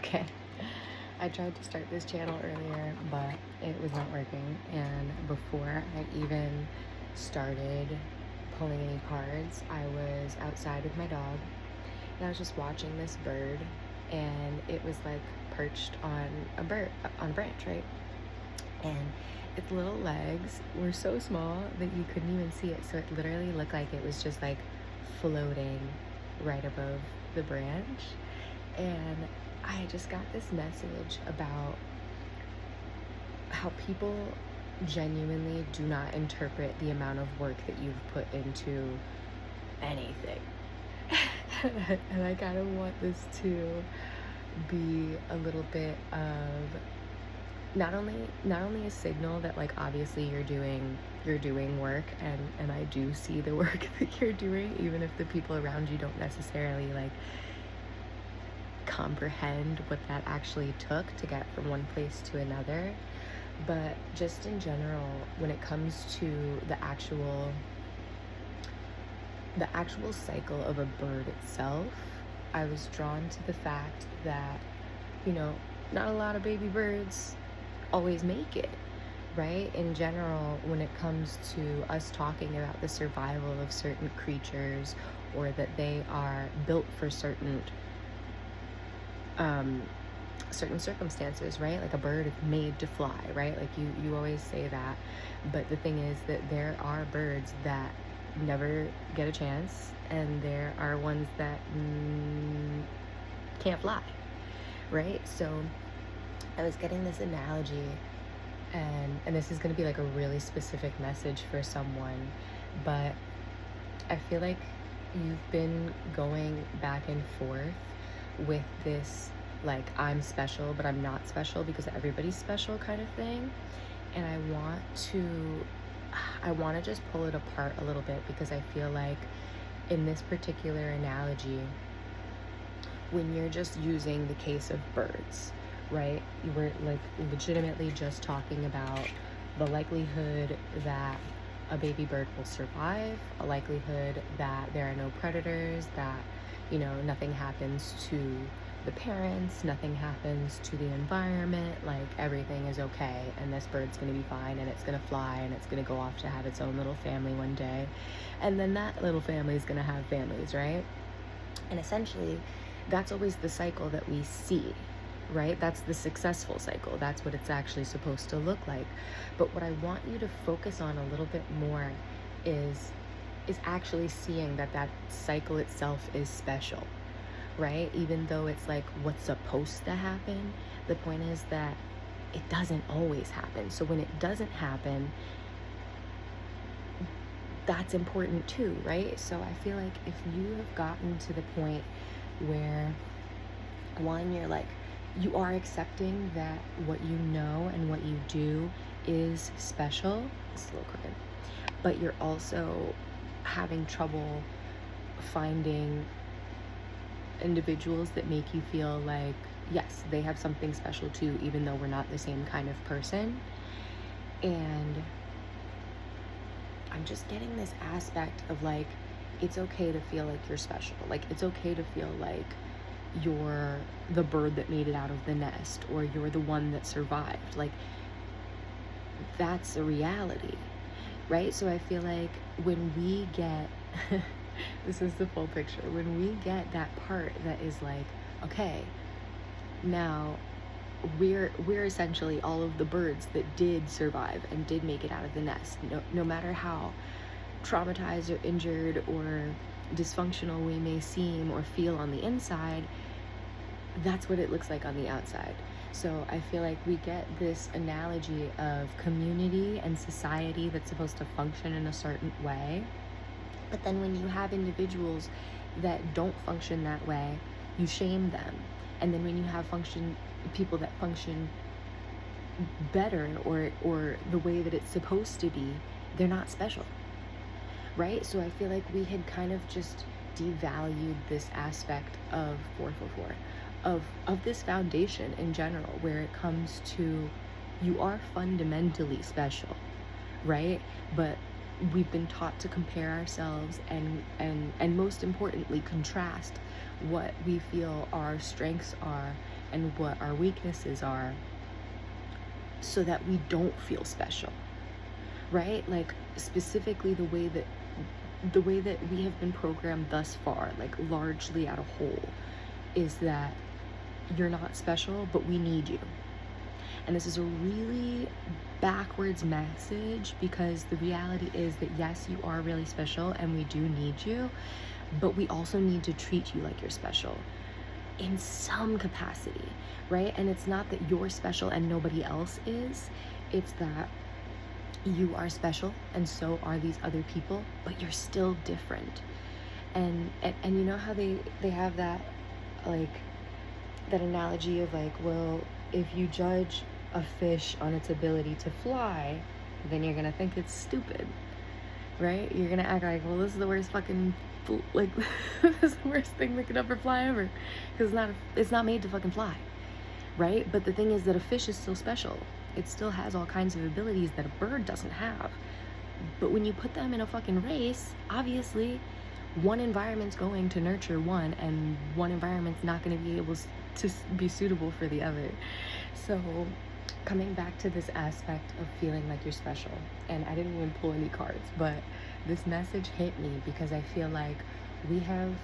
Okay. I tried to start this channel earlier, but it was not working. And before I even started pulling any cards, I was outside with my dog and I was just watching this bird, and it was like perched on a branch, right? And its little legs were so small that you couldn't even see it. So it literally looked like it was just like floating right above the branch. And I just got this message about how people genuinely do not interpret the amount of work that you've put into anything. And I kind of want this to be a little bit of not only a signal that, like, obviously you're doing work, and I do see the work that you're doing, even if the people around you don't necessarily like comprehend what that actually took to get from one place to another. But just in general, when it comes to the actual cycle of a bird itself, I was drawn to the fact that, not a lot of baby birds always make it, right? In general, when it comes to us talking about the survival of certain creatures, or that they are built for certain circumstances, right? Like a bird is made to fly, right? Like you always say that. But the thing is that there are birds that never get a chance, and there are ones that can't fly, right? So I was getting this analogy, and this is going to be like a really specific message for someone, but I feel like you've been going back and forth with this, like, I'm special but I'm not special because everybody's special kind of thing. And I want to just pull it apart a little bit, because I feel like in this particular analogy, when you're just using the case of birds, right? You were like legitimately just talking about the likelihood that a baby bird will survive, a likelihood that there are no predators, that, nothing happens to the parents, nothing happens to the environment, like everything is okay, and this bird's gonna be fine, and it's gonna fly, and it's gonna go off to have its own little family one day, and then that little family is gonna have families, right? And essentially, that's always the cycle that we see, right? That's the successful cycle. That's what it's actually supposed to look like. But what I want you to focus on a little bit more is actually seeing that that cycle itself is special, right? Even though it's like what's supposed to happen, the point is that it doesn't always happen. So when it doesn't happen, that's important too, right? So I feel like if you have gotten to the point where, one, you're like, you are accepting that what you know and what you do is special, it's a little crooked, but you're also having trouble finding individuals that make you feel like, yes, they have something special too, even though we're not the same kind of person. And I'm just getting this aspect of, like, it's okay to feel like you're special. Like, it's okay to feel like you're the bird that made it out of the nest, or you're the one that survived. Like, that's a reality, right? So I feel like when we get this is the full picture. When we get that part that is like, okay, now we're essentially all of the birds that did survive and did make it out of the nest. No matter how traumatized or injured or dysfunctional we may seem or feel on the inside, that's what it looks like on the outside. So I feel like we get this analogy of community and society that's supposed to function in a certain way. But then when you have individuals that don't function that way, you shame them. And then when you have people that function better, or the way that it's supposed to be, they're not special, right? So I feel like we had kind of just devalued this aspect of 444, of this foundation in general, where it comes to, you are fundamentally special, right? But we've been taught to compare ourselves and most importantly contrast what we feel our strengths are and what our weaknesses are so that we don't feel special, right? Like specifically the way that we have been programmed thus far, like largely at a whole, is that you're not special, but we need you. And this is a really backwards message, because the reality is that yes, you are really special and we do need you, but we also need to treat you like you're special in some capacity, right? And it's not that you're special and nobody else is, it's that you are special and so are these other people, but you're still different. And you know how they have that, like, that analogy of like, well, if you judge a fish on its ability to fly, then you're gonna think it's stupid, right? You're gonna act like, well, this is the worst fucking, like, this is the worst thing that could ever fly ever, because it's not made to fucking fly, right? But the thing is that a fish is still special. It still has all kinds of abilities that a bird doesn't have. But when you put them in a fucking race, obviously one environment's going to nurture one and one environment's not going to be able to be suitable for the other. So coming back to this aspect of feeling like you're special, and I didn't even pull any cards, but this message hit me because I feel like we have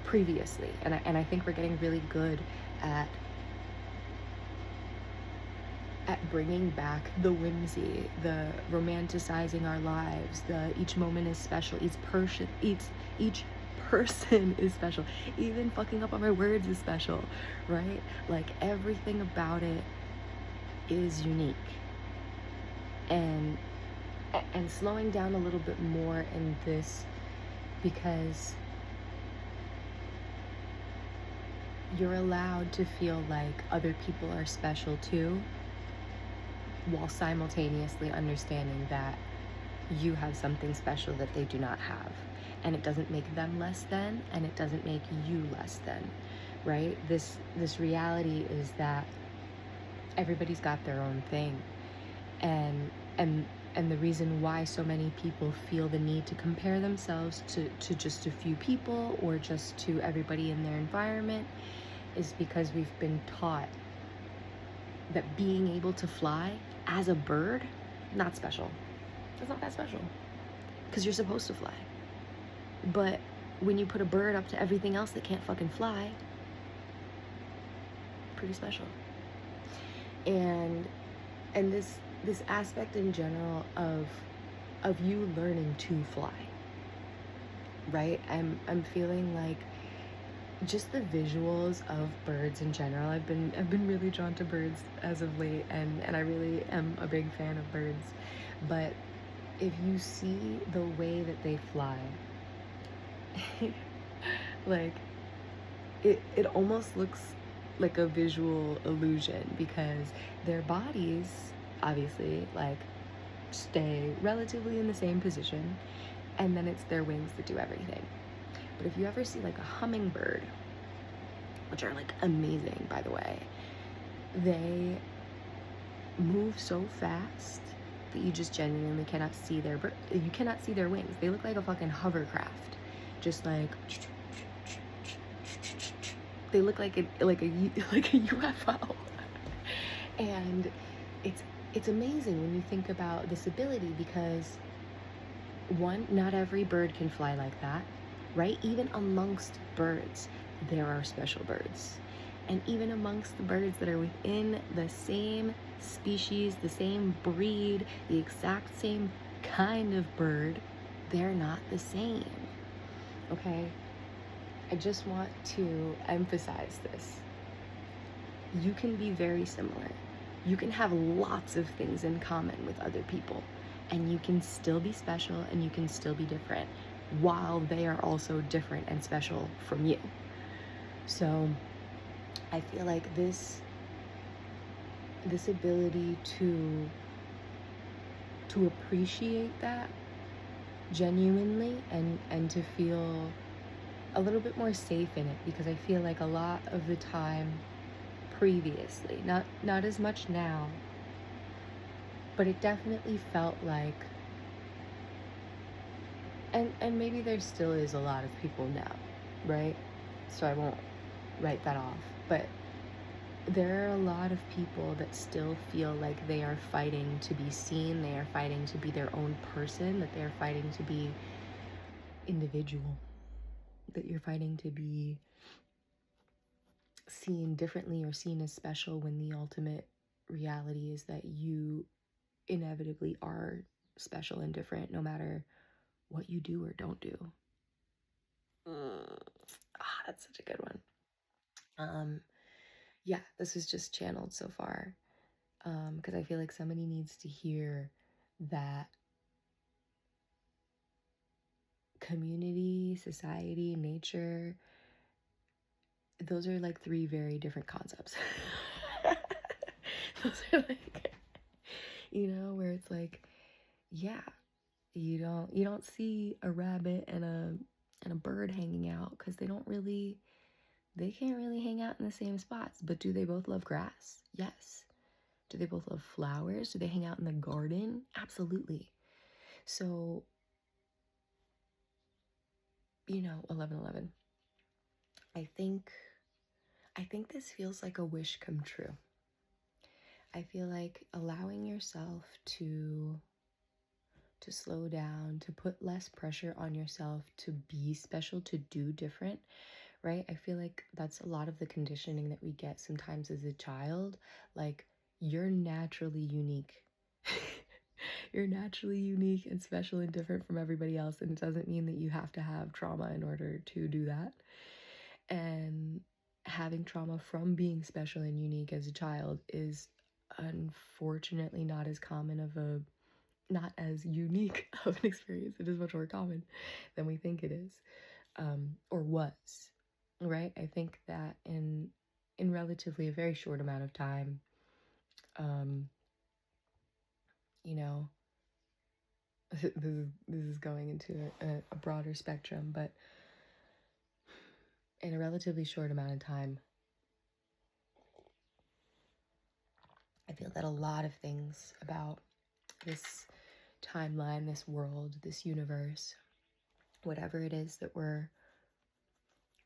previously, and I think we're getting really good at bringing back the whimsy, the romanticizing our lives, the each moment is special, each person is special, even fucking up on my words is special, right? Like everything about it is unique. And slowing down a little bit more in this, because you're allowed to feel like other people are special too, while simultaneously understanding that you have something special that they do not have. And it doesn't make them less than, and it doesn't make you less than, right? This reality is that everybody's got their own thing. And the reason why so many people feel the need to compare themselves to just a few people or just to everybody in their environment is because we've been taught that being able to fly as a bird, not special. It's not that special, because you're supposed to fly. But when you put a bird up to everything else that can't fucking fly, pretty special. And this aspect in general of you learning to fly, right? I'm feeling like just the visuals of birds in general. I've been really drawn to birds as of late, and I really am a big fan of birds. But if you see the way that they fly, like it almost looks like a visual illusion, because their bodies obviously like stay relatively in the same position, and then it's their wings that do everything. But if you ever see like a hummingbird, which are like amazing by the way, they move so fast that you just genuinely cannot see you cannot see their wings. They look like a fucking hovercraft, just like they look like a UFO. And it's amazing when you think about this ability, because one, not every bird can fly like that, right? Even amongst birds, there are special birds. And even amongst the birds that are within the same species, the same breed, the exact same kind of bird, they're not the same, okay? I just want to emphasize this. You can be very similar. You can have lots of things in common with other people, and you can still be special and you can still be different, while they are also different and special from you. So I feel like this ability to appreciate that genuinely, and to feel a little bit more safe in it, because I feel like a lot of the time previously, not as much now, but it definitely felt like, and maybe there still is a lot of people now, right? So I won't write that off, But there are a lot of people that still feel like they are fighting to be seen, they are fighting to be their own person, that they're fighting to be individual, that you're fighting to be seen differently or seen as special, when the ultimate reality is that you inevitably are special and different no matter what you do or don't do. That's such a good one. Yeah, this is just channeled so far, because I feel like somebody needs to hear that community, society, nature, those are like three very different concepts. Those are like, where it's like, yeah, you don't see a rabbit and a bird hanging out, because they can't really hang out in the same spots. But do they both love grass? Yes. Do they both love flowers? Do they hang out in the garden? Absolutely. So, 11:11. I think this feels like a wish come true. I feel like allowing yourself to slow down, to put less pressure on yourself, to be special, to do different, right? I feel like that's a lot of the conditioning that we get sometimes as a child. Like, you're naturally unique. You're naturally unique and special and different from everybody else. And it doesn't mean that you have to have trauma in order to do that. And having trauma from being special and unique as a child is unfortunately not as not as unique of an experience. It is much more common than we think it is, or was, right? I think that in relatively a very short amount of time, this is going into a broader spectrum, but in a relatively short amount of time, I feel that a lot of things about this timeline, this world, this universe, whatever it is that we're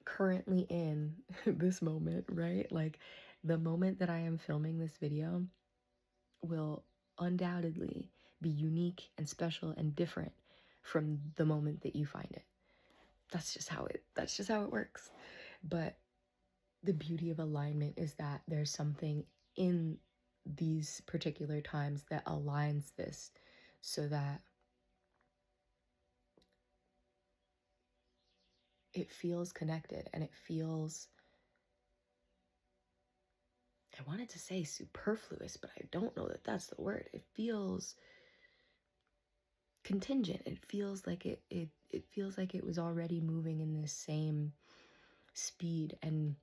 currently in this moment, right? Like, the moment that I am filming this video will undoubtedly be unique and special and different from the moment that you find it. That's just how it works. But the beauty of alignment is that there's something in these particular times that aligns this, so that it feels connected, and it feels, I wanted to say superfluous, but I don't know that that's the word. It feels contingent. It feels like it feels like it was already moving in this same speed. And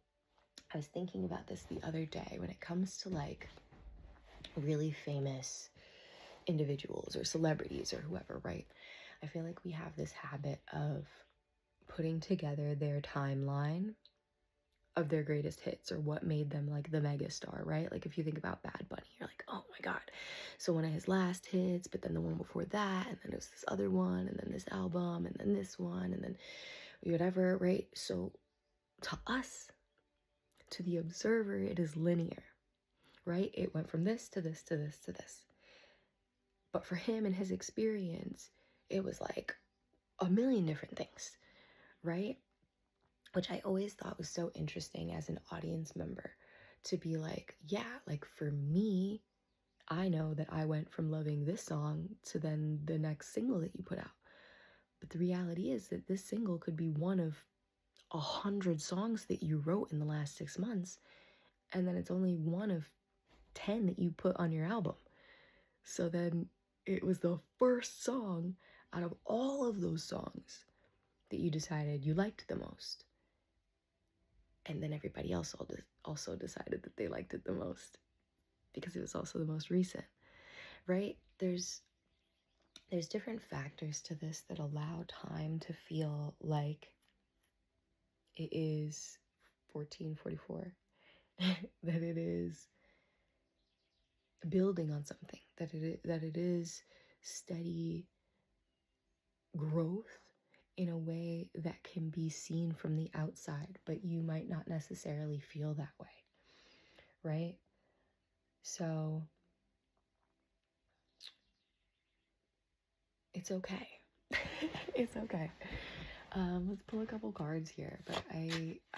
I was thinking about this the other day when it comes to like really famous individuals or celebrities or whoever, right? I feel like we have this habit of putting together their timeline of their greatest hits, or what made them like the megastar, right? Like, if you think about Bad Bunny, you're like, oh my God. So one of his last hits, but then the one before that, and then it was this other one, and then this album, and then this one, and then whatever, right? So to us, to the observer, it is linear, right? It went from this to this to this to this. But for him and his experience, it was like a million different things, right? Which I always thought was so interesting as an audience member, to be like, yeah, like for me, I know that I went from loving this song to then the next single that you put out. But the reality is that this single could be one of 100 songs that you wrote in the last 6 months, and then it's only one of 10 that you put on your album. So then it was the first song out of all of those songs that you decided you liked the most. And then everybody else also decided that they liked it the most, because it was also the most recent, right? There's different factors to this that allow time to feel like it is 1444, that it is building on something, that it is steady growth in a way that can be seen from the outside, but you might not necessarily feel that way, right? So it's okay. It's okay. Let's pull a couple cards here, but I'm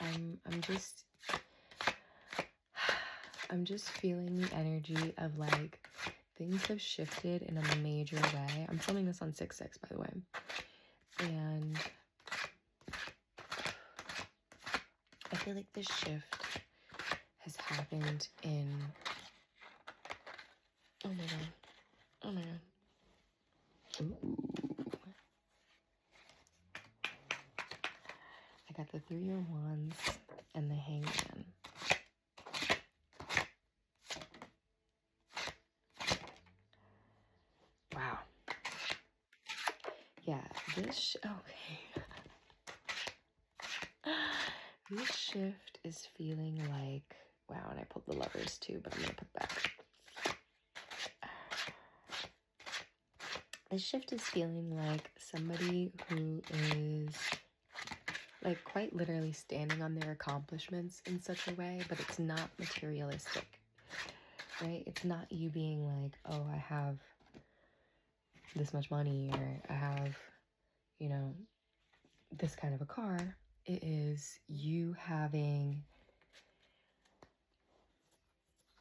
just feeling the energy of like things have shifted in a major way. I'm filming this on 6/6, by the way. And I feel like this shift has happened in, oh my god, oh my god. Ooh. I got the 3 of Wands and the Hangman. Wow. Yeah, okay. This shift is feeling like, wow, and I pulled the Lovers too, but I'm gonna put back. This shift is feeling like somebody who is like quite literally standing on their accomplishments in such a way, but it's not materialistic, right? It's not you being like, oh, I have this much money, or I have, you know, this kind of a car. It is you having,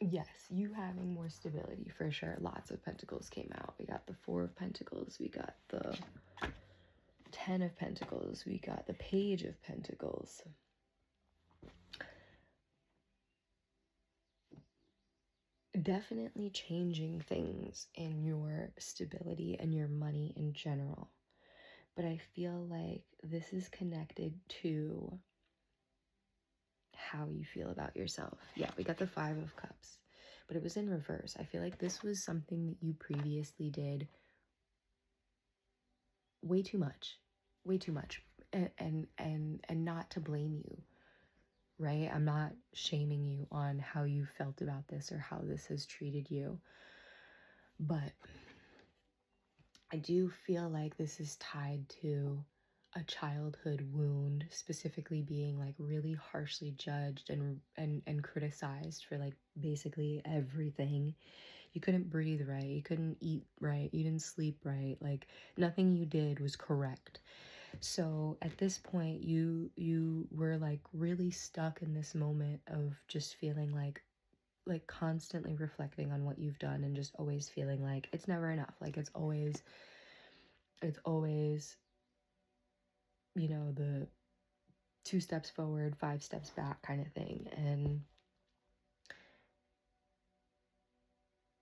yes, you having more stability for sure. Lots of Pentacles came out. We got the 4 of Pentacles. We got the 10 of Pentacles. We got the Page of Pentacles. Definitely changing things in your stability and your money in general. But I feel like this is connected to how you feel about yourself. Yeah, we got the 5 of Cups, but it was in reverse. I feel like this was something that you previously did way too much, and not to blame you, right? I'm not shaming you on how you felt about this or how this has treated you, but I do feel like this is tied to a childhood wound, specifically being like really harshly judged and criticized for like basically everything. You couldn't breathe right, you couldn't eat right, you didn't sleep right, like nothing you did was correct. So at this point you were like really stuck in this moment of just feeling like constantly reflecting on what you've done and just always feeling like it's never enough, like it's always you know, the 2 steps forward, 5 steps back kind of thing.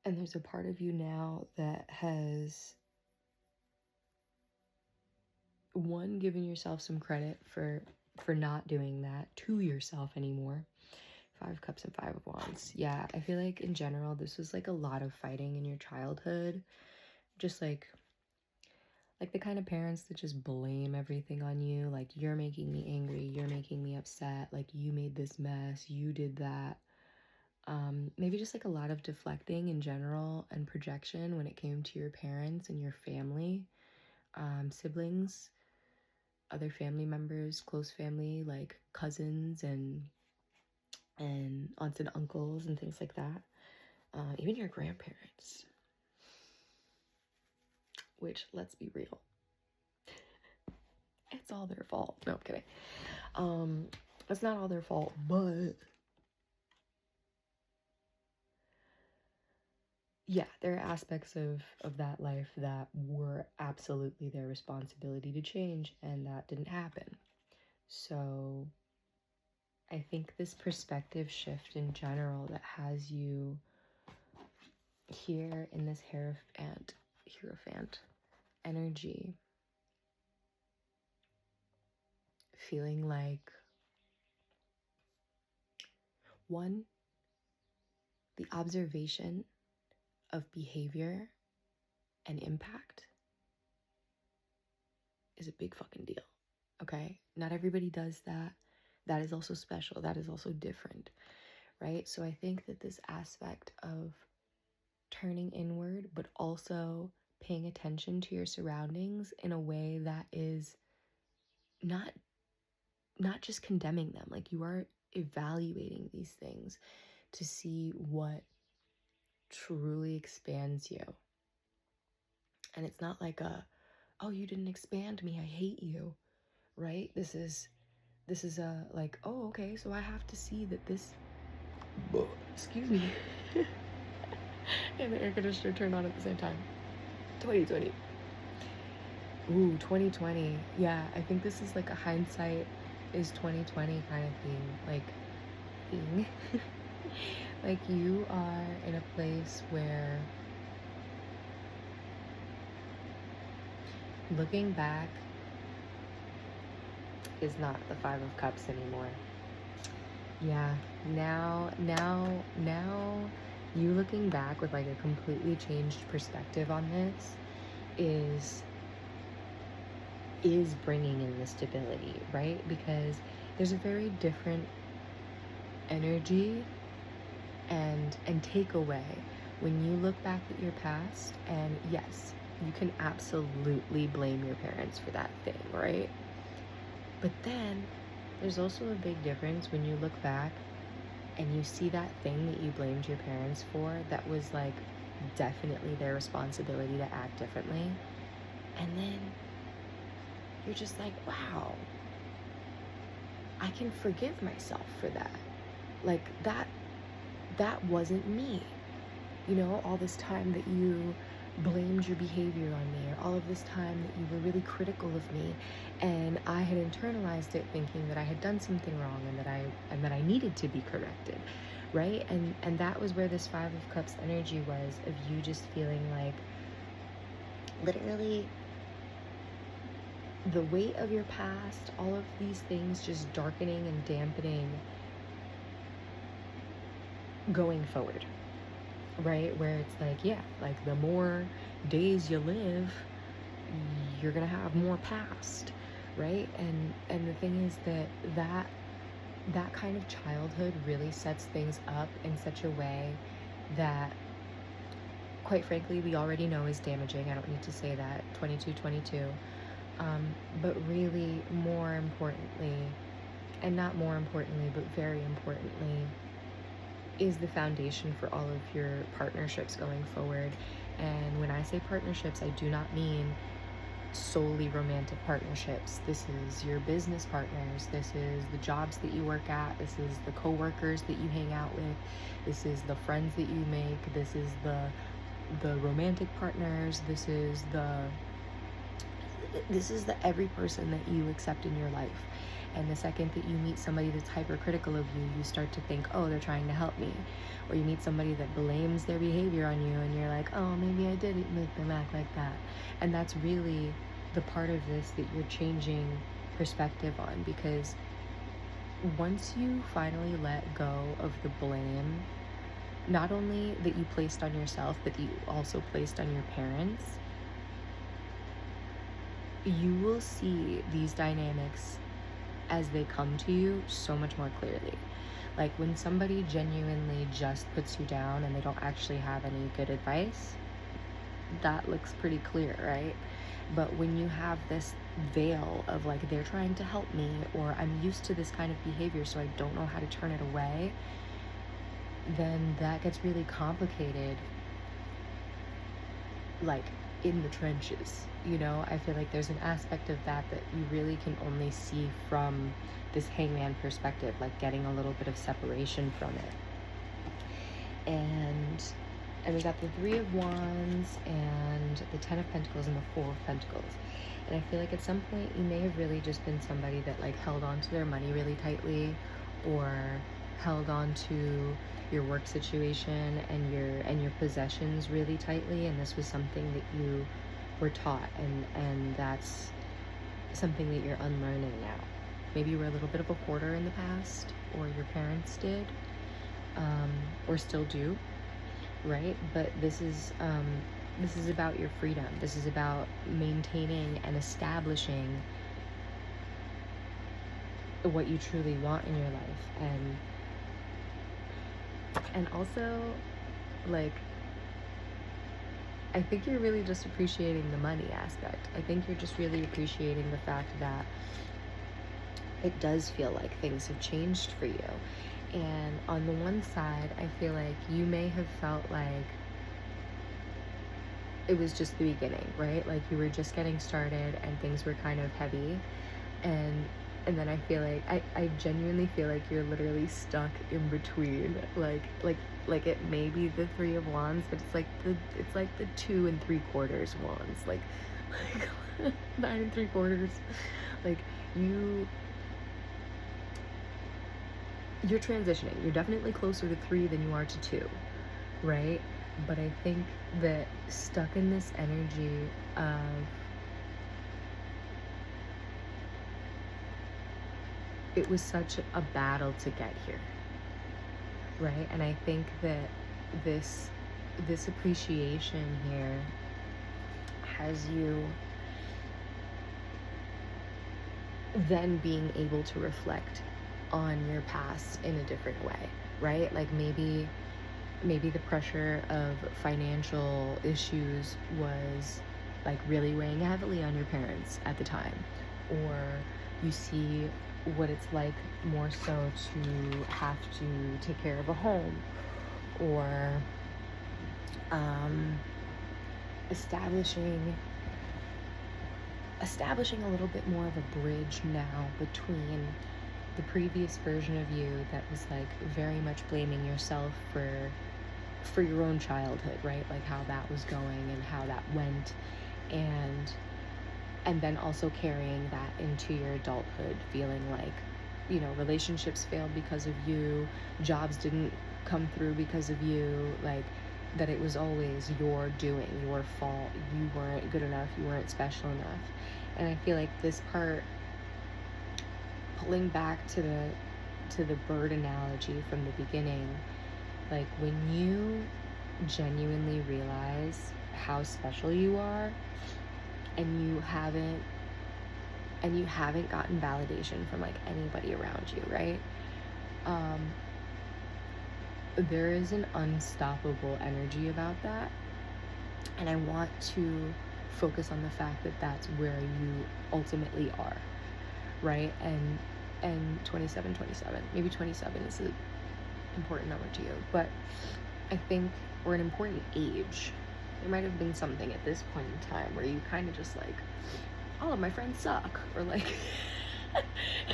And there's a part of you now that has, one, given yourself some credit for not doing that to yourself anymore. 5 of Cups and 5 of Wands. Yeah, I feel like in general this was like a lot of fighting in your childhood, just like the kind of parents that just blame everything on you, like you're making me angry, you're making me upset, like you made this mess, you did that. Maybe just like a lot of deflecting in general and projection when it came to your parents and your family, siblings, other family members, close family, like cousins and aunts and uncles and things like that. Even your grandparents, which, let's be real, it's all their fault. No, I'm kidding. It's not all their fault, but yeah, there are aspects of that life that were absolutely their responsibility to change, and that didn't happen. So I think this perspective shift in general that has you here in this Hierophant energy, feeling like, one, the observation of behavior and impact is a big fucking deal, okay? Not everybody does that. That is also special. That is also different, right? So I think that this aspect of turning inward, but also paying attention to your surroundings in a way that is not not just condemning them, like you are evaluating these things to see what truly expands you. And it's not like oh, you didn't expand me, I hate you, right? This is a like, oh, okay, so I have to see that this, excuse me, and the air conditioner turned on at the same time. 2020. Ooh, 2020. Yeah, I think this is like a hindsight is 2020 kind of thing. Like you are in a place where looking back is not the Five of Cups anymore. Yeah, now you looking back with like a completely changed perspective on this is bringing in the stability, right? Because there's a very different energy and takeaway when you look back at your past. And yes, you can absolutely blame your parents for that thing, right? But then there's also a big difference when you look back and you see that thing that you blamed your parents for that was like definitely their responsibility to act differently, and then you're just like, wow, I can forgive myself for that. Like that wasn't me. You know, all this time that you blamed your behavior on me, or all of this time that you were really critical of me, and I had internalized it thinking that I had done something wrong and that I needed to be corrected, right? And that was where this Five of Cups energy was, of you just feeling like literally the weight of your past, all of these things just darkening and dampening going forward, right? Where it's like, yeah, like the more days you live, you're gonna have more past, right? And the thing is that kind of childhood really sets things up in such a way that, quite frankly, we already know is damaging. I don't need to say that. 2222. But really, more importantly, and not more importantly, but very importantly, is the foundation for all of your partnerships going forward. And when I say partnerships, I do not mean solely romantic partnerships. This is your business partners. This is the jobs that you work at. This is the co-workers that you hang out with. This is the friends that you make. This is the romantic partners. This is the every person that you accept in your life. And the second that you meet somebody that's hypercritical of you, you start to think, oh, they're trying to help me. Or you meet somebody that blames their behavior on you, and you're like, oh, maybe I didn't make them act like that. And that's really the part of this that you're changing perspective on, because once you finally let go of the blame, not only that you placed on yourself, but that you also placed on your parents, you will see these dynamics as they come to you so much more clearly. Like when somebody genuinely just puts you down and they don't actually have any good advice, that looks pretty clear, right? But when you have this veil of like, they're trying to help me, or I'm used to this kind of behavior so I don't know how to turn it away, then that gets really complicated, like in the trenches. You know, I feel like there's an aspect of that you really can only see from this hangman perspective, like getting a little bit of separation from it. And we got the Three of Wands and the Ten of Pentacles and the Four of Pentacles. And I feel like at some point you may have really just been somebody that like held on to their money really tightly, or held on to your work situation and your possessions really tightly, and this was something that you were taught, and that's something that you're unlearning now. Maybe you were a little bit of a hoarder in the past, or your parents did, or still do, right? But this is about your freedom. This is about maintaining and establishing what you truly want in your life. And also, like, I think you're really just appreciating the money aspect. I think you're just really appreciating the fact that it does feel like things have changed for you. And on the one side, I feel like you may have felt like it was just the beginning, right? Like you were just getting started and things were kind of heavy. And then I feel like I genuinely feel like you're literally stuck in between. Like it may be the 3 of Wands, but it's like the 2 3/4 wands. Like 9 3/4. Like you you're transitioning. You're definitely closer to 3 than you are to 2, right? But I think that stuck in this energy of it was such a battle to get here, right? And I think that this appreciation here has you then being able to reflect on your past in a different way, right? Like maybe the pressure of financial issues was like really weighing heavily on your parents at the time, or you see what it's like more so to have to take care of a home, or establishing a little bit more of a bridge now between the previous version of you that was like very much blaming yourself for your own childhood, right? Like how that was going and how that went, and then also carrying that into your adulthood, feeling like, you know, relationships failed because of you, jobs didn't come through because of you, like that it was always your doing, your fault, you weren't good enough, you weren't special enough. And I feel like this part, pulling back to the bird analogy from the beginning, like when you genuinely realize how special you are, and you haven't gotten validation from like anybody around you, right? There is an unstoppable energy about that, and I want to focus on the fact that that's where you ultimately are, right? And 27, maybe 27 is an important number to you, but I think we're an important age. There might have been something at this point in time where you kind of just like, all of my friends suck, or like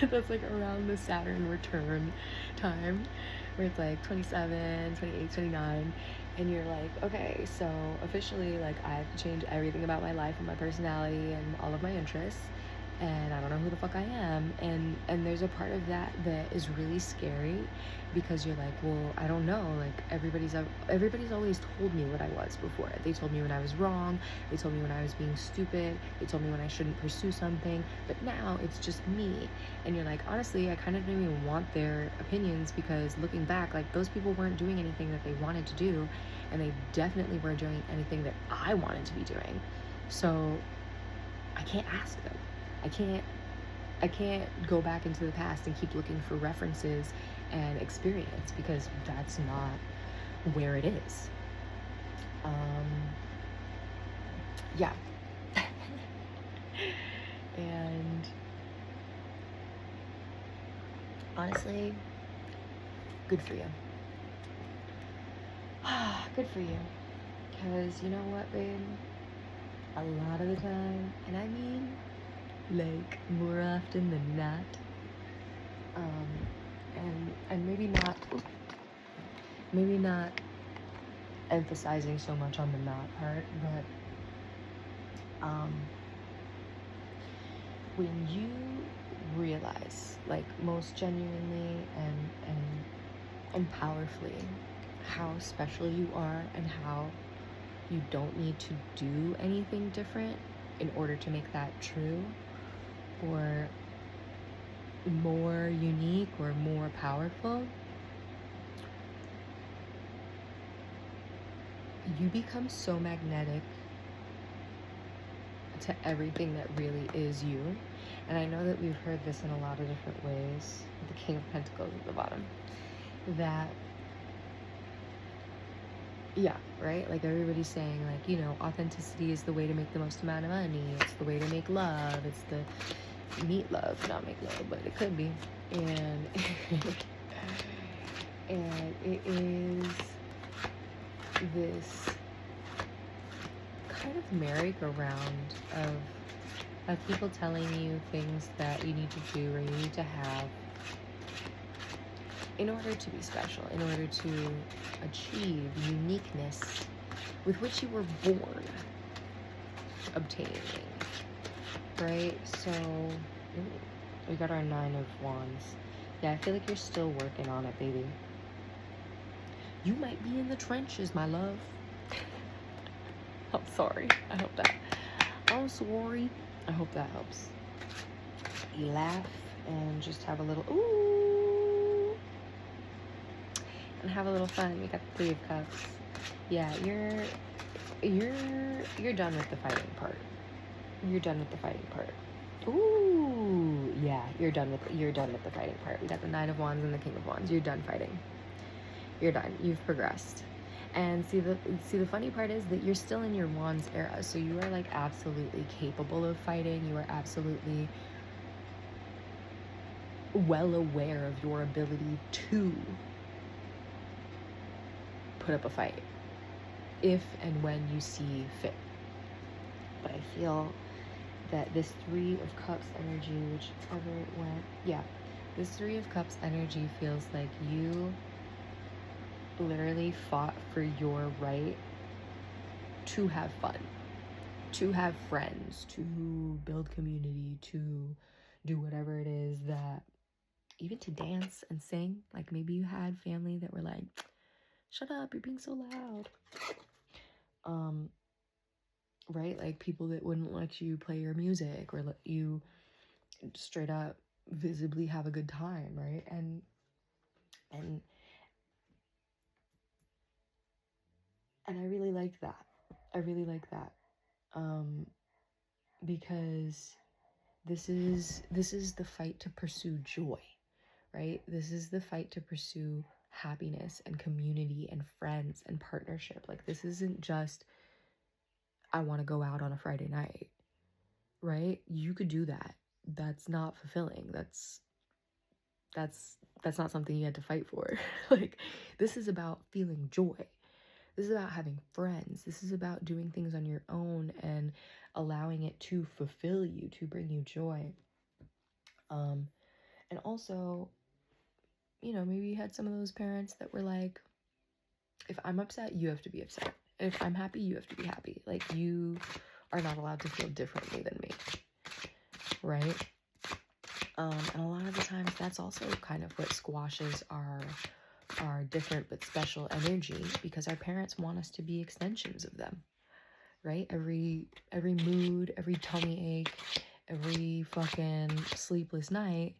that's like around the Saturn return time, where it's like 27, 28, 29, and you're like, okay, so officially, like, I have to change everything about my life and my personality and all of my interests, and I don't know who the fuck I am. And there's a part of that that is really scary, because you're like, well, I don't know, like everybody's always told me what I was before. They told me when I was wrong, they told me when I was being stupid, they told me when I shouldn't pursue something, but now it's just me. And you're like, honestly, I kind of don't even want their opinions, because looking back, like those people weren't doing anything that they wanted to do, and they definitely weren't doing anything that I wanted to be doing. So I can't ask them. I can't go back into the past and keep looking for references and experience, because that's not where it is. Yeah. And honestly, good for you. Good for you. Because you know what, babe? A lot of the time, and I mean like more often than not, and maybe not emphasizing so much on the not part, but when you realize, like most genuinely and powerfully, how special you are and how you don't need to do anything different in order to make that true, or more unique, or more powerful, you become so magnetic to everything that really is you. And I know that we've heard this in a lot of different ways, the King of Pentacles at the bottom, that, yeah, right? Like everybody's saying, like, you know, authenticity is the way to make the most amount of money, it's the way to make love, it's the meet love, not make love, but it could be. And and it is this kind of merry-go-round of people telling you things that you need to do or you need to have in order to be special, in order to achieve uniqueness with which you were born obtaining, right? So, we got our 9 of Wands. Yeah, I feel like you're still working on it, baby. You might be in the trenches, my love. I'm sorry. I'm sorry. I hope that helps. You laugh and just have a little ooh, and have a little fun. We got the 3 of Cups. Yeah, you're done with the fighting part. You're done with the fighting part. Ooh, yeah, you're done with the fighting part. We got the 9 of Wands and the King of Wands. You're done fighting. You're done. You've progressed. And see the funny part is that you're still in your Wands era, so you are like absolutely capable of fighting. You are absolutely well aware of your ability to put up a fight if and when you see fit. But I feel that this 3 of Cups energy, whichever it went, yeah, this 3 of Cups energy feels like you literally fought for your right to have fun, to have friends, to build community, to do whatever it is that, even to dance and sing. Like maybe you had family that were like, shut up, you're being so loud. Right? Like people that wouldn't let you play your music or let you straight up visibly have a good time, right? And I really liked that. Because this is the fight to pursue joy, right? This is the fight to pursue happiness and community and friends and partnership. Like this isn't just, I want to go out on a Friday night, right? You could do that. That's not fulfilling. That's not something you had to fight for. Like this is about feeling joy. This is about having friends. This is about doing things on your own and allowing it to fulfill you, to bring you joy. And also, maybe you had some of those parents that were like, if I'm upset, you have to be upset. If I'm happy, you have to be happy. Like you are not allowed to feel differently than me, right? And a lot of the times that's also kind of what squashes our different but special energy, because our parents want us to be extensions of them, right? Every mood, every tummy ache, every fucking sleepless night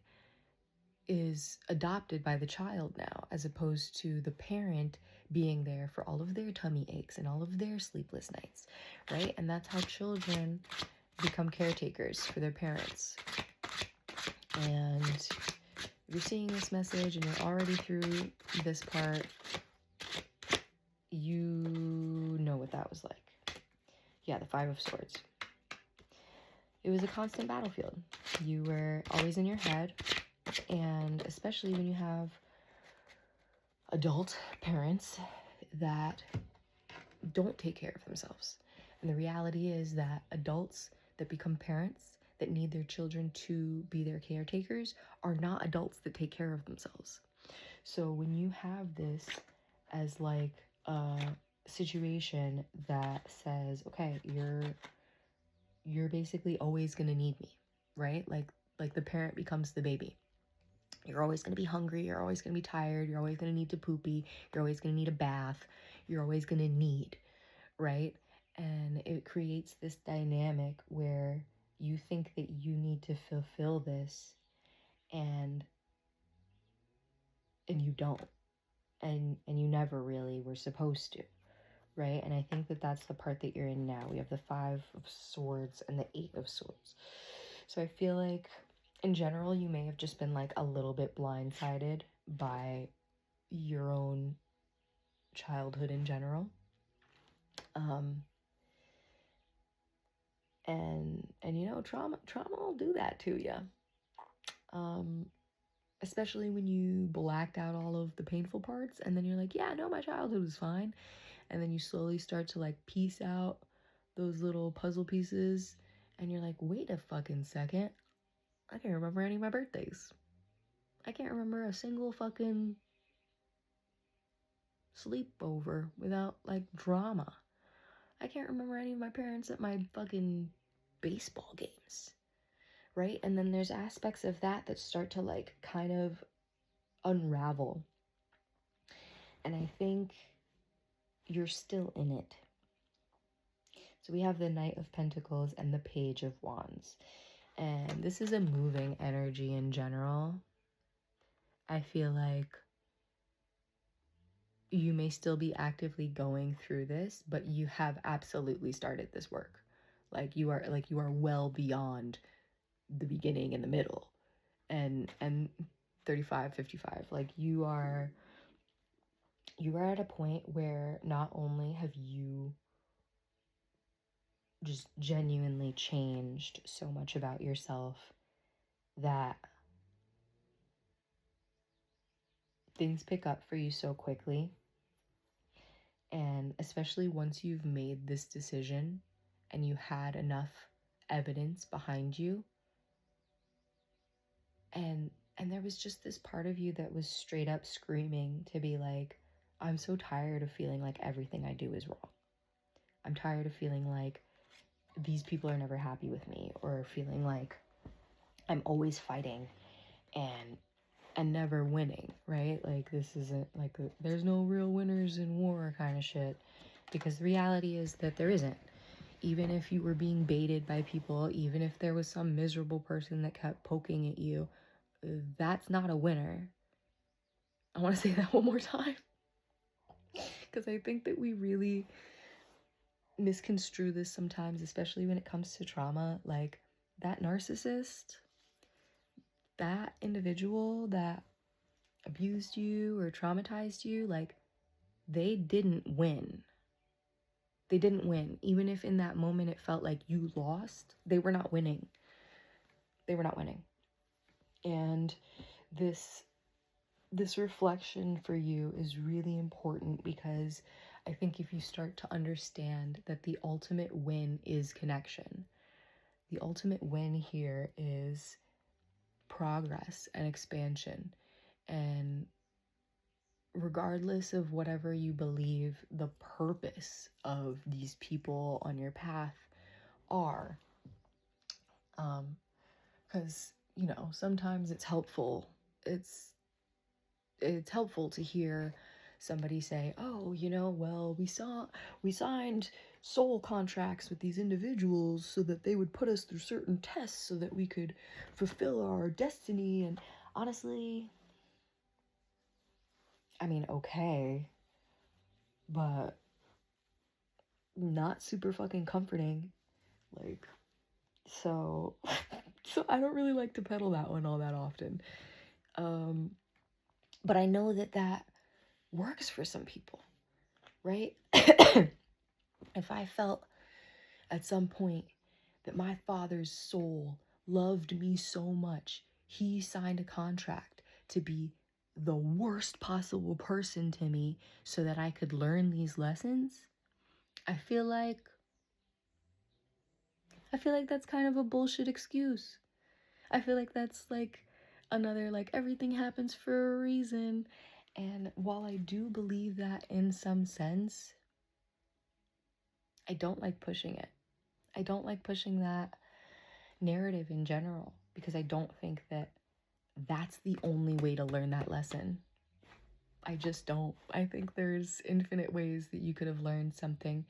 is adopted by the child now, as opposed to the parent being there for all of their tummy aches and all of their sleepless nights, right? And that's how children become caretakers for their parents. And if you're seeing this message and you're already through this part, you know what that was like. Yeah, the 5 of Swords. It was a constant battlefield. You were always in your head, and especially when you have adult parents that don't take care of themselves. And the reality is that adults that become parents that need their children to be their caretakers are not adults that take care of themselves. So when you have this as like a situation that says, okay, you're basically always going to need me, right? Like the parent becomes the baby. You're always going to be hungry, you're always going to be tired, you're always going to need to poopy, you're always going to need a bath, you're always going to need, right? And it creates this dynamic where you think that you need to fulfill this and you don't. And you never really were supposed to, right? And I think that that's the part that you're in now. We have the 5 of Swords and the 8 of Swords. So I feel like in general, you may have just been like a little bit blindsided by your own childhood in general. And you know, trauma will do that to you. Especially when you blacked out all of the painful parts, and then you're like, yeah, no, my childhood was fine. And then you slowly start to like piece out those little puzzle pieces, and you're like, wait a fucking second, I can't remember any of my birthdays. I can't remember a single fucking sleepover without like drama. I can't remember any of my parents at my fucking baseball games, right? And then there's aspects of that start to like kind of unravel. And I think you're still in it. So we have the Knight of Pentacles and the Page of Wands. And this is a moving energy in general. I feel like you may still be actively going through this, but you have absolutely started this work. Like you are well beyond the beginning and the middle and 35, 55. Like you are at a point where not only have you just genuinely changed so much about yourself that things pick up for you so quickly. And especially once you've made this decision and you had enough evidence behind you, and there was just this part of you that was straight up screaming to be like, I'm so tired of feeling like everything I do is wrong. I'm tired of feeling like these people are never happy with me, or feeling like I'm always fighting and never winning, right? Like this isn't like there's no real winners in war kind of shit, because the reality is that there isn't. Even if you were being baited by people, even if there was some miserable person that kept poking at you, that's not a winner. I want to say that one more time, because I think that we really misconstrue this sometimes, especially when it comes to trauma. Like that narcissist, that individual that abused you or traumatized you, like they didn't win. They didn't win. Even if in that moment it felt like you lost, they were not winning. They were not winning. And this reflection for you is really important, because I think if you start to understand that the ultimate win is connection, the ultimate win here is progress and expansion. And regardless of whatever you believe the purpose of these people on your path are, because you know, sometimes it's helpful to hear somebody say, oh, you know, well, we signed soul contracts with these individuals so that they would put us through certain tests so that we could fulfill our destiny. And honestly, I mean, okay, but not super fucking comforting. Like, so I don't really like to peddle that one all that often. But I know that works for some people, right? If I felt at some point that my father's soul loved me so much, he signed a contract to be the worst possible person to me so that I could learn these lessons, I feel like that's kind of a bullshit excuse. I feel like that's like another, like, everything happens for a reason. And while I do believe that in some sense, I don't like pushing it. I don't like pushing that narrative in general, because I don't think that that's the only way to learn that lesson. I just don't. I think there's infinite ways that you could have learned something.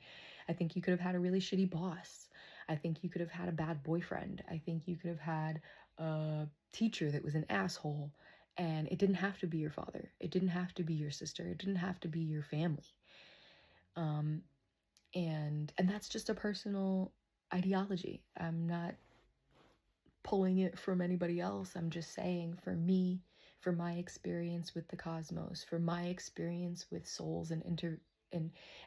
I think you could have had a really shitty boss. I think you could have had a bad boyfriend. I think you could have had a teacher that was an asshole. And it didn't have to be your father. It didn't have to be your sister. It didn't have to be your family. And that's just a personal ideology. I'm not pulling it from anybody else. I'm just saying, for me, for my experience with the cosmos, for my experience with souls and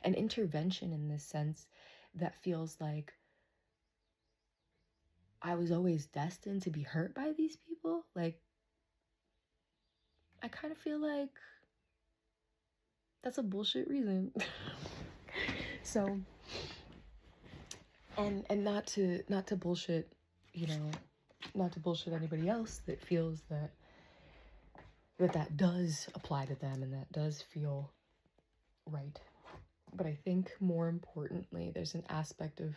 intervention in this sense, that feels like I was always destined to be hurt by these people. Like, I kind of feel like that's a bullshit reason. So, and not to bullshit, you know, not to bullshit anybody else that feels that does apply to them and that does feel right. But I think more importantly, there's an aspect of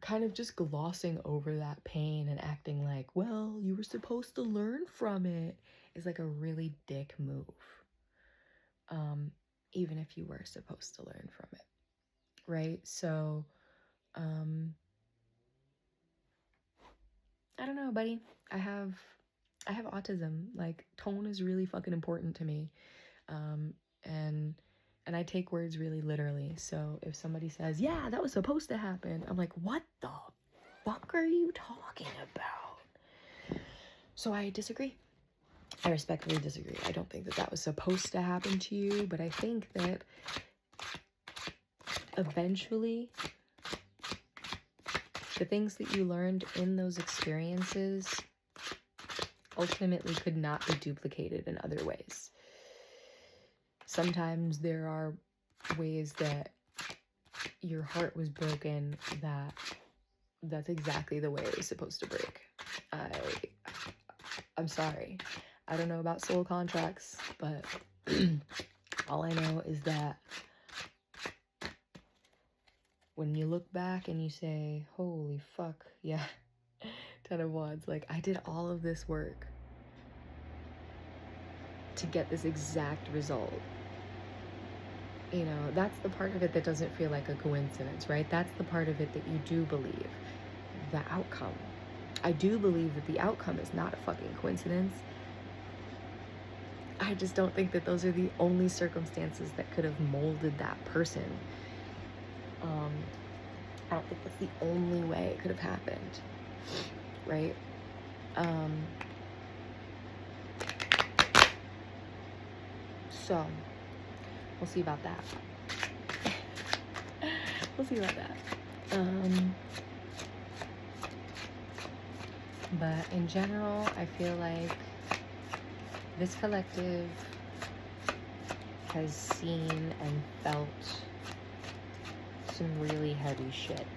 kind of just glossing over that pain and acting like, well, you were supposed to learn from it, is like a really dick move. Even if you were supposed to learn from it, right? So, I don't know, buddy. I have autism. Like, tone is really fucking important to me. And I take words really literally. So if somebody says, yeah, that was supposed to happen, I'm like, what the fuck are you talking about? So I disagree. I respectfully disagree. I don't think that was supposed to happen to you, but I think that eventually the things that you learned in those experiences ultimately could not be duplicated in other ways. Sometimes there are ways that your heart was broken that's exactly the way it was supposed to break. I'm sorry. I don't know about soul contracts, but all I know is that when you look back and you say, holy fuck, yeah, 10 of Wands, like, I did all of this work to get this exact result. You know, that's the part of it that doesn't feel like a coincidence, right? That's the part of it that you do believe, the outcome. I do believe that the outcome is not a fucking coincidence. I just don't think that those are the only circumstances that could have molded that person. I don't think that's the only way it could have happened, right? So, we'll see about that. We'll see about that. But in general, I feel like this collective has seen and felt some really heavy shit.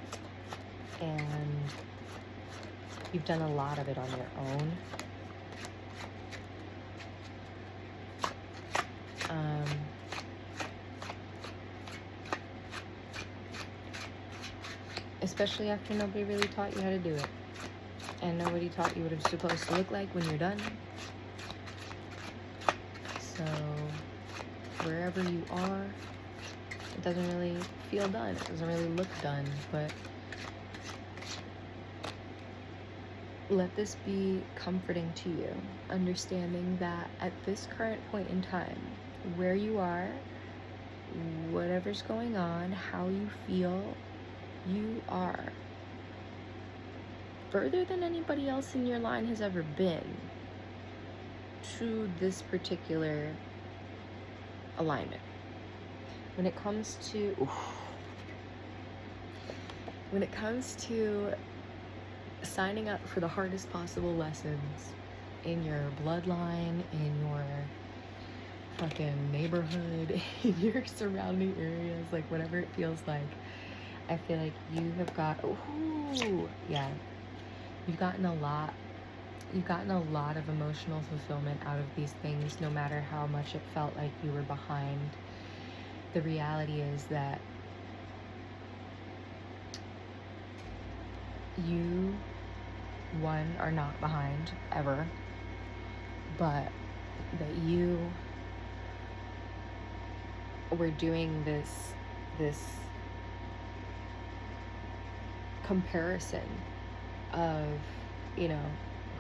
And you've done a lot of it on your own. Especially after nobody really taught you how to do it. And nobody taught you what it's supposed to look like when you're done. So, wherever you are, it doesn't really feel done. It doesn't really look done, but let this be comforting to you, understanding that at this current point in time, where you are, whatever's going on, how you feel, you are further than anybody else in your line has ever been to this particular alignment. When it comes to signing up for the hardest possible lessons in your bloodline, in your fucking neighborhood, in your surrounding areas, like whatever it feels like, I feel like you have you've gotten a lot of emotional fulfillment out of these things, no matter how much it felt like you were behind. The reality is that you, one, are not behind ever, but that you were doing this comparison of, you know,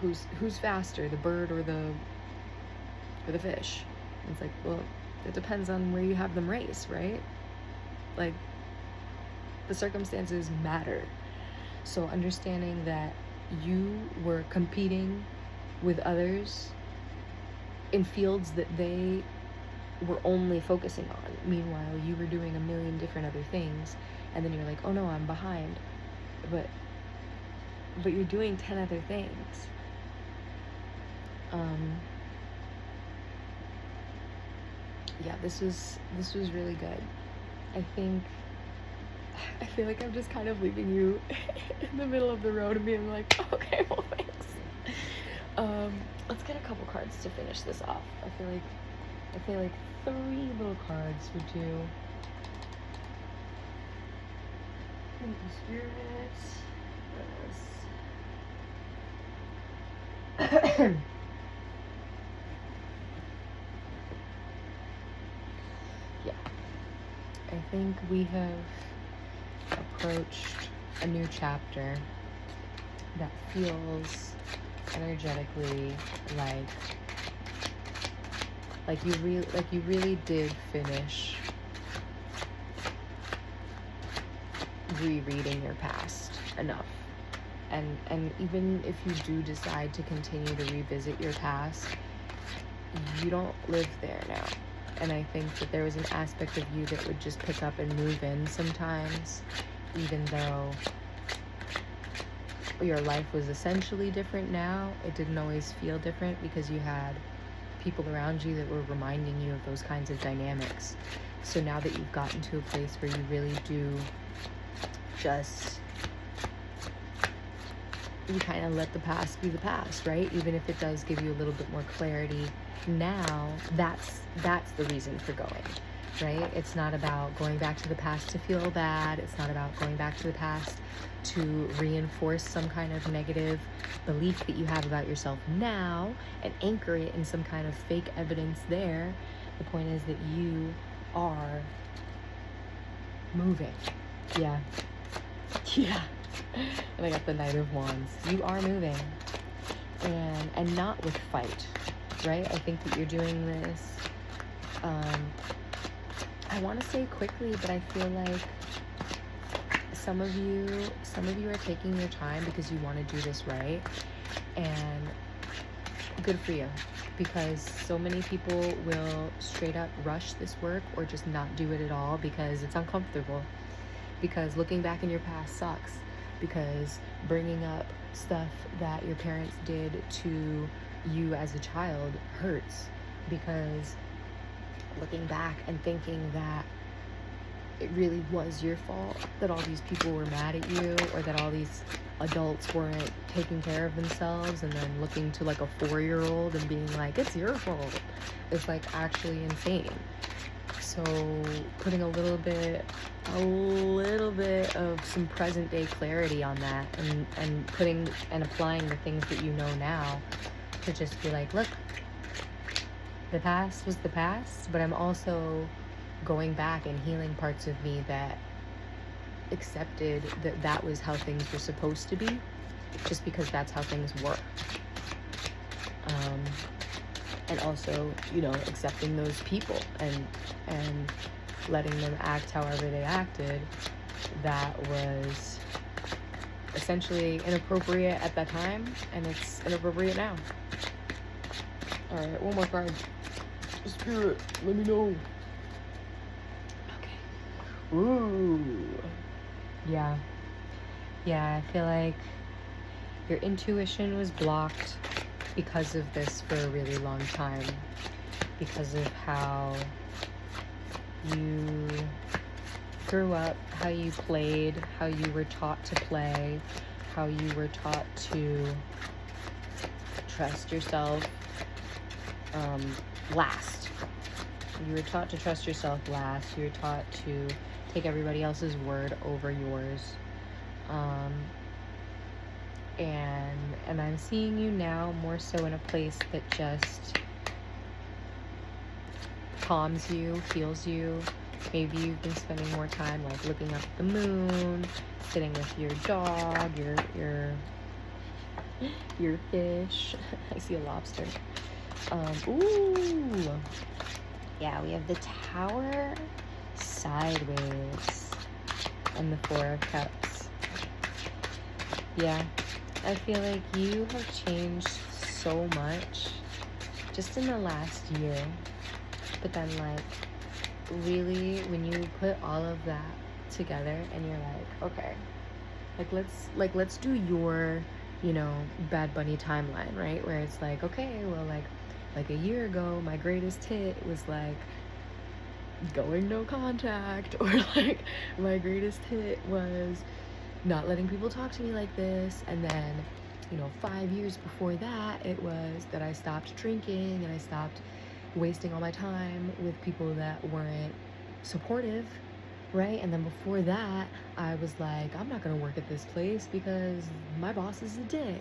who's faster, the bird or the fish. And it's like, well, it depends on where you have them race, right? Like, the circumstances matter. So understanding that you were competing with others in fields that they were only focusing on. Meanwhile, you were doing a million different other things, and then you're like, oh no, I'm behind. But but you're doing 10 other things. Yeah, this was really good. I feel like I'm just kind of leaving you in the middle of the road and being like, okay, well, thanks. Let's get a couple cards to finish this off. I feel like 3 little cards would do. Thank you, Spirit. Yeah, I think we have approached a new chapter that feels energetically like you really did finish rereading your past enough. And even if you do decide to continue to revisit your past, you don't live there now. And I think that there was an aspect of you that would just pick up and move in sometimes, even though your life was essentially different now. It didn't always feel different because you had people around you that were reminding you of those kinds of dynamics. So now that you've gotten to a place where you really do just, you kind of let the past be the past, right? Even if it does give you a little bit more clarity now, that's the reason for going, right? It's not about going back to the past to feel bad. It's not about going back to the past to reinforce some kind of negative belief that you have about yourself now and anchor it in some kind of fake evidence there. The point is that you are moving. Yeah. And I got the Knight of Wands. You are moving, and not with fight, right? I think that you're doing this, I want to say quickly, but I feel like some of you are taking your time because you want to do this right, and good for you, because so many people will straight up rush this work or just not do it at all because it's uncomfortable, because looking back in your past sucks, because bringing up stuff that your parents did to you as a child hurts, because looking back and thinking that it really was your fault that all these people were mad at you, or that all these adults weren't taking care of themselves, and then looking to like a 4-year-old and being like, it's your fault, is like actually insane. So putting a little bit of some present day clarity on that, and putting and applying the things that you know now to just be like, look, the past was the past, but I'm also going back and healing parts of me that accepted that that was how things were supposed to be, just because that's how things were. And also, accepting those people and letting them act however they acted that was essentially inappropriate at that time, and it's inappropriate now. All right, one more card. Spirit, let me know. Okay. Ooh. Yeah, I feel like your intuition was blocked because of this for a really long time, because of how you grew up, how you played, how you were taught to play, how you were taught to trust yourself last. You were taught to trust yourself last. You were taught to take everybody else's word over yours. And I'm seeing you now more so in a place that just calms you, heals you. Maybe you've been spending more time like looking up at the moon, sitting with your dog, your fish. I see a lobster. Ooh. Yeah, we have the Tower sideways and the 4 of Cups. Yeah, I feel like you have changed so much just in the last year. But then, like, really, when you put all of that together and you're like, okay, let's do your, you know, Bad Bunny timeline, right? Where it's like, okay, well, like a year ago, my greatest hit was like going no contact, or like my greatest hit was not letting people talk to me like this. And then, you know, 5 years before that, it was that I stopped drinking and I stopped wasting all my time with people that weren't supportive, right? And then before that, I was like, I'm not gonna work at this place because my boss is a dick,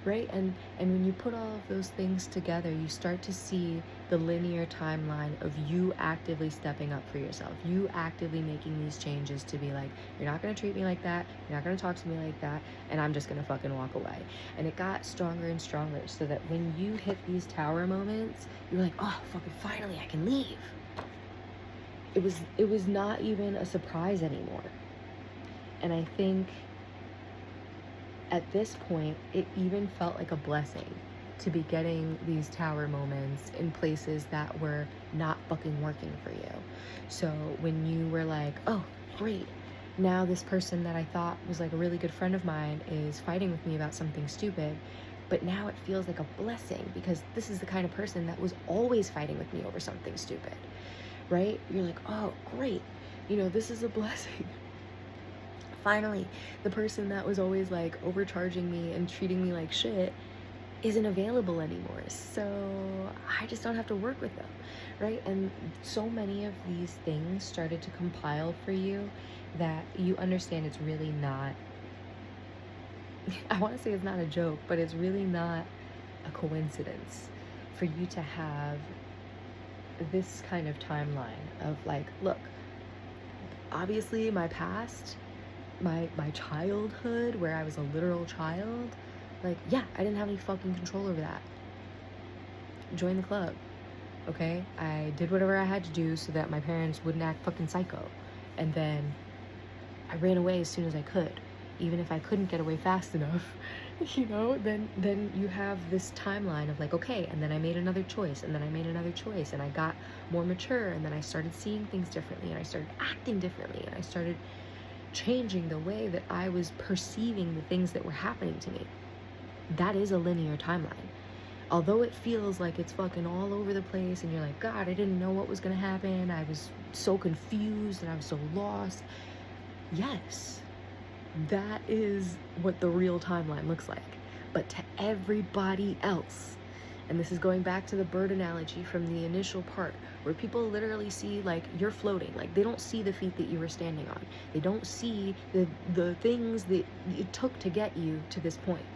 right? And when you put all of those things together, you start to see the linear timeline of you actively stepping up for yourself, you actively making these changes to be like, you're not gonna treat me like that, you're not gonna talk to me like that, and I'm just gonna fucking walk away. And it got stronger and stronger, so that when you hit these tower moments, you're like, oh fucking finally I can leave. It was not even a surprise anymore. And I think at this point, it even felt like a blessing to be getting these tower moments in places that were not fucking working for you. So when you were like, oh, great, now this person that I thought was like a really good friend of mine is fighting with me about something stupid, but now it feels like a blessing because this is the kind of person that was always fighting with me over something stupid, right? You're like, oh, great, you know, this is a blessing. Finally, the person that was always like overcharging me and treating me like shit isn't available anymore. So I just don't have to work with them, right? And so many of these things started to compile for you that you understand it's really not, I want to say it's not a joke, but it's really not a coincidence for you to have this kind of timeline of like, look, obviously my past, my childhood where I was a literal child, like, yeah, I didn't have any fucking control over that. Join the club, okay? I did whatever I had to do so that my parents wouldn't act fucking psycho. And then I ran away as soon as I could. Even if I couldn't get away fast enough, you know, then you have this timeline of like, okay, and then I made another choice, and then I made another choice, and I got more mature, and then I started seeing things differently, and I started acting differently, and I started changing the way that I was perceiving the things that were happening to me. That is a linear timeline. Although it feels like it's fucking all over the place and you're like, God, I didn't know what was gonna happen. I was so confused and I was so lost. Yes, that is what the real timeline looks like. But to everybody else, and this is going back to the bird analogy from the initial part, where people literally see like you're floating, like they don't see the feet that you were standing on. They don't see the things that it took to get you to this point,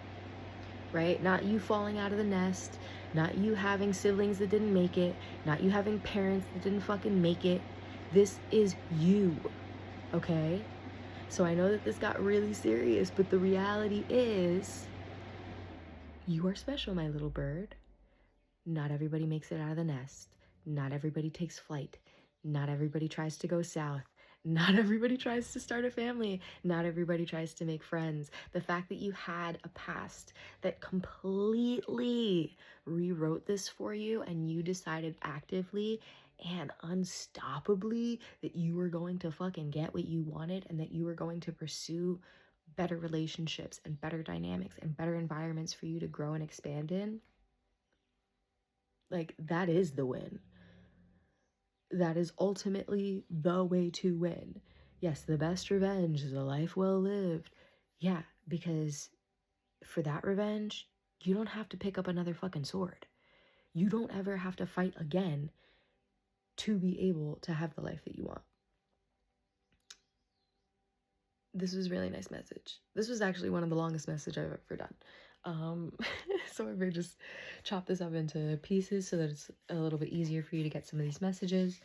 right? Not you falling out of the nest, not you having siblings that didn't make it, not you having parents that didn't fucking make it. This is you, okay? So I know that this got really serious, but the reality is you are special, my little bird. Not everybody makes it out of the nest. Not everybody takes flight. Not everybody tries to go south. Not everybody tries to start a family. Not everybody tries to make friends. The fact that you had a past that completely rewrote this for you and you decided actively and unstoppably that you were going to fucking get what you wanted and that you were going to pursue better relationships and better dynamics and better environments for you to grow and expand in. Like, that is the win. That is ultimately the way to win. Yes, the best revenge is a life well lived. Yeah, because for that revenge, you don't have to pick up another fucking sword. You don't ever have to fight again to be able to have the life that you want. This was a really nice message. This was actually one of the longest messages I've ever done. So I may just chop this up into pieces so that it's a little bit easier for you to get some of these messages.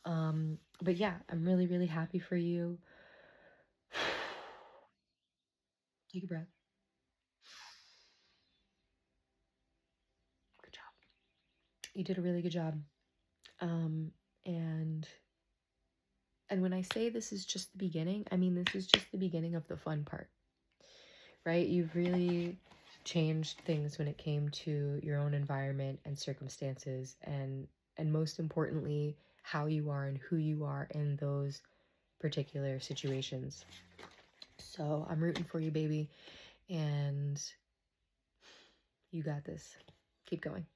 But yeah, I'm really, really happy for you. Take a breath. Good job. You did a really good job. And when I say this is just the beginning, I mean this is just the beginning of the fun part. Right? You've really changed things when it came to your own environment and circumstances, and most importantly, how you are and who you are in those particular situations. So I'm rooting for you, baby, and you got this. Keep going.